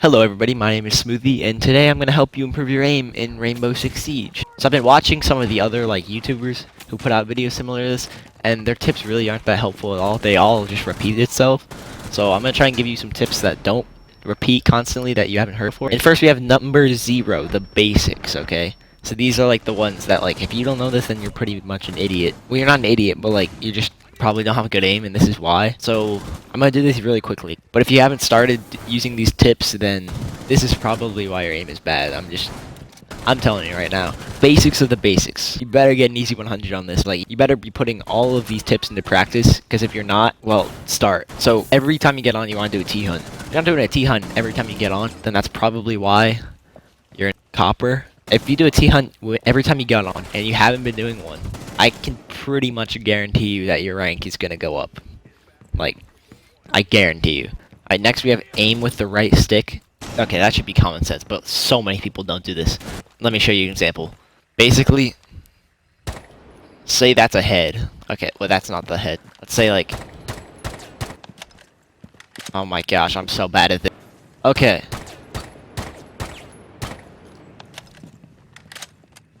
Hello everybody, my name is Smoothy, and today I'm going to help you improve your aim in Rainbow Six Siege. So I've been watching some of the other YouTubers who put out videos similar to this, and their tips really aren't that helpful at all. They all just repeat itself. So I'm going to try and give you some tips that don't repeat constantly that you haven't heard before. And first we have number 0, the basics, okay? So these are the ones that if you don't know this, then you're pretty much an idiot. Well, you're not an idiot, but you just probably don't have a good aim, and this is why. So I'm gonna do this really quickly, but if you haven't started using these tips, then this is probably why your aim is bad. I'm telling you right now. Basics of the basics. You better get an easy 100 on this. You better be putting all of these tips into practice, because if you're not, well, start. So every time you get on, you want to do a T-hunt. If you're not doing a T-hunt every time you get on, then that's probably why you're in copper. If you do a T-hunt every time you get on, and you haven't been doing one, I can pretty much guarantee you that your rank is going to go up. I guarantee you. Alright, next we have aim with the right stick. Okay, that should be common sense, but so many people don't do this. Let me show you an example. Basically, say that's a head. Okay, well that's not the head. Let's say oh my gosh, I'm so bad at this. Okay.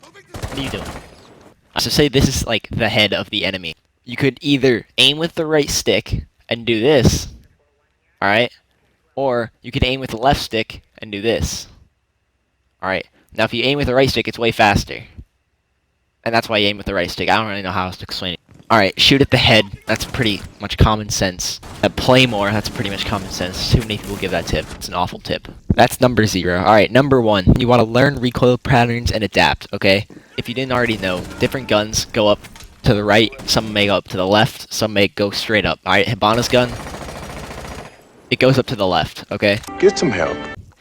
What are you doing? So say this is the head of the enemy. You could either aim with the right stick and do this, alright? Or you could aim with the left stick and do this. Alright, now if you aim with the right stick, it's way faster. And that's why you aim with the right stick. I don't really know how else to explain it. Alright, shoot at the head. That's pretty much common sense. Play more, that's pretty much common sense. Too many people give that tip. It's an awful tip. That's number 0. Alright, number 1. You want to learn recoil patterns and adapt, okay? If you didn't already know, different guns go up to the right, some may go up to the left, some may go straight up. Alright, Hibana's gun, it goes up to the left, okay? Get some help.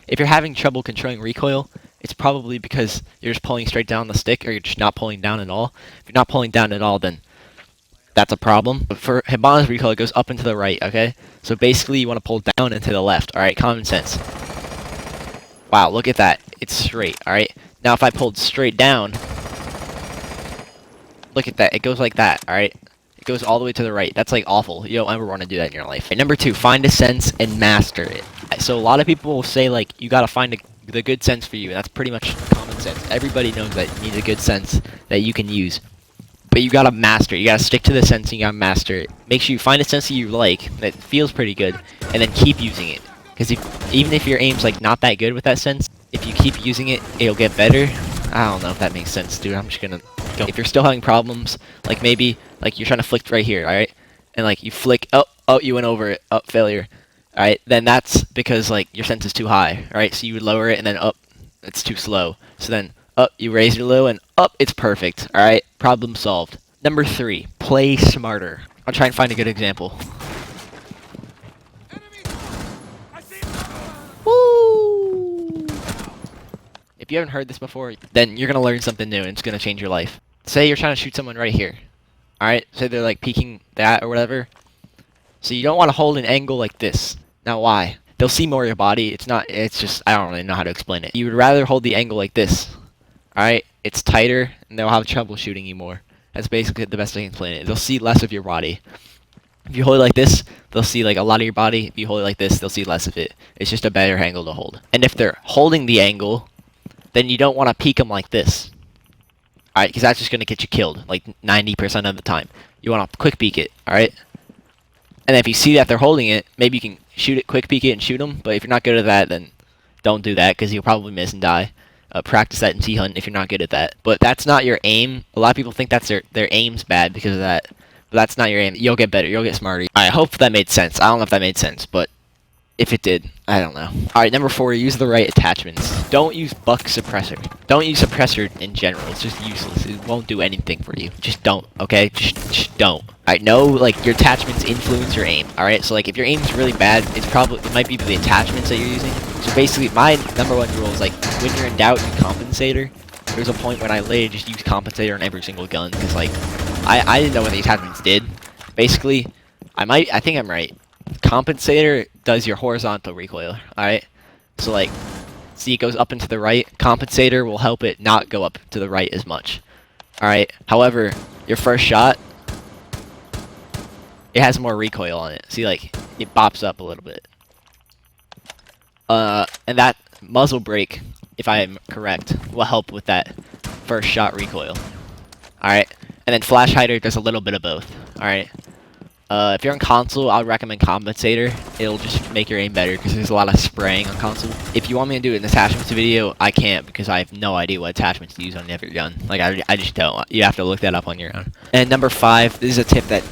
If you're having trouble controlling recoil, it's probably because you're just pulling straight down the stick, or you're just not pulling down at all. If you're not pulling down at all, then that's a problem. But for Hibana's recoil, it goes up and to the right, okay? So basically, you want to pull down and to the left, alright? Common sense. Wow, look at that. It's straight, alright? Now if I pulled straight down, look at that. It goes like that, alright? It goes all the way to the right. That's awful. You don't ever want to do that in your life. And number 2, find a sense and master it. So a lot of people will say you gotta find the good sense for you, and that's pretty much common sense. Everybody knows that you need a good sense that you can use. But you gotta master it. You gotta stick to the sense and you gotta master it. Make sure you find a sense that you like, that feels pretty good, and then keep using it. Because even if your aim's not that good with that sense, if you keep using it, it'll get better. I don't know if that makes sense, dude. I'm just gonna go. If you're still having problems, maybe you're trying to flick right here, alright? And you flick, oh, you went over it, failure. Alright, then that's because your sense is too high, alright? So you would lower it and then up, it's too slow. So then up, you raise your low and up, it's perfect, alright? Problem solved. Number 3, play smarter. I'll try and find a good example. Woo! If you haven't heard this before, then you're gonna learn something new and it's gonna change your life. Say you're trying to shoot someone right here. Alright, say they're peeking that or whatever. So you don't want to hold an angle like this. Now why? They'll see more of your body. It's just, I don't really know how to explain it. You would rather hold the angle like this. Alright? It's tighter and they'll have trouble shooting you more. That's basically the best I can explain it. They'll see less of your body. If you hold it like this, they'll see a lot of your body. If you hold it like this, they'll see less of it. It's just a better angle to hold. And if they're holding the angle, then you don't want to peek them like this. Alright, because that's just going to get you killed 90% of the time. You want to quick peek it, alright? And if you see that they're holding it, maybe you can shoot it, quick peek it, and shoot them. But if you're not good at that, then don't do that, because you'll probably miss and die. Practice that in T-Hunt if you're not good at that. But that's not your aim. A lot of people think that's their aim's bad because of that. But that's not your aim. You'll get better. You'll get smarter. I hope that made sense. I don't know if that made sense, but if it did, I don't know. Alright, number 4, use the right attachments. Don't use buck suppressor. Don't use suppressor in general. It's just useless. It won't do anything for you. Just don't, okay? Just don't. Alright, know, your attachments influence your aim. Alright, so, if your aim's really bad, it might be the attachments that you're using. So basically, my number 1 rule is, when you're in doubt, use compensator. There's a point when I literally just use compensator on every single gun, because, I didn't know what the attachments did. Basically, I think I'm right. Compensator does your horizontal recoil, alright? So see, it goes up and to the right. Compensator will help it not go up to the right as much. Alright, however, your first shot, it has more recoil on it. See, it bops up a little bit. And that muzzle brake, if I am correct, will help with that first shot recoil. Alright? And then flash hider does a little bit of both. Alright? If you're on console, I would recommend compensator. It'll just make your aim better because there's a lot of spraying on console. If you want me to do an attachments video, I can't because I have no idea what attachments to use on every gun. Like, I just don't. You have to look that up on your own. And number 5, this is a tip that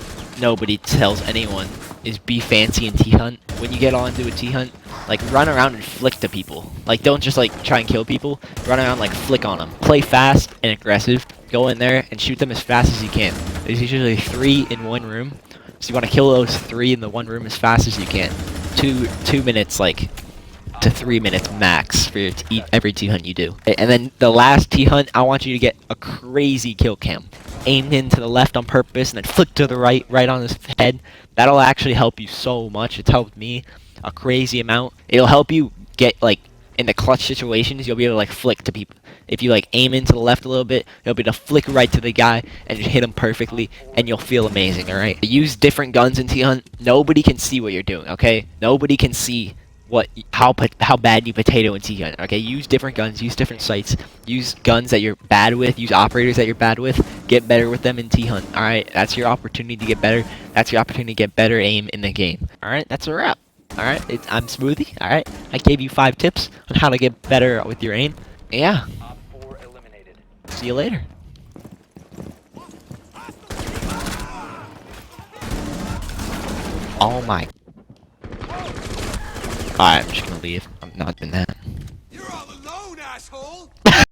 nobody tells anyone, is be fancy in T-Hunt. When you get onto a T-Hunt, like, run around and flick to people. Like, don't just, like, try and kill people. Run around, like, flick on them. Play fast and aggressive. Go in there and shoot them as fast as you can. There's usually 3 in one room. So you want to kill those 3 in the one room as fast as you can. 2 minutes, like, to 3 minutes max for your every T-Hunt you do. And then the last T-Hunt, I want you to get a crazy kill cam. Aim in to the left on purpose and then flick to the right on his head. That'll actually help you so much. It's helped me a crazy amount. It'll help you get, like, in the clutch situations, you'll be able to, like, flick to people. If you, like, aim into the left a little bit, you'll be able to flick right to the guy and just hit him perfectly, and you'll feel amazing, alright? Use different guns in T-Hunt. Nobody can see what you're doing, okay? Nobody can see how bad you potato in T-Hunt, okay? Use different guns, use different sights, use guns that you're bad with, use operators that you're bad with, get better with them in T-Hunt, alright? That's your opportunity to get better. That's your opportunity to get better aim in the game. Alright, that's a wrap. Alright, I'm Smoothy, alright? I gave you 5 tips on how to get better with your aim. Yeah. See you later. Oh my. Alright, I'm just gonna leave. I'm not doing that. You're all alone, asshole!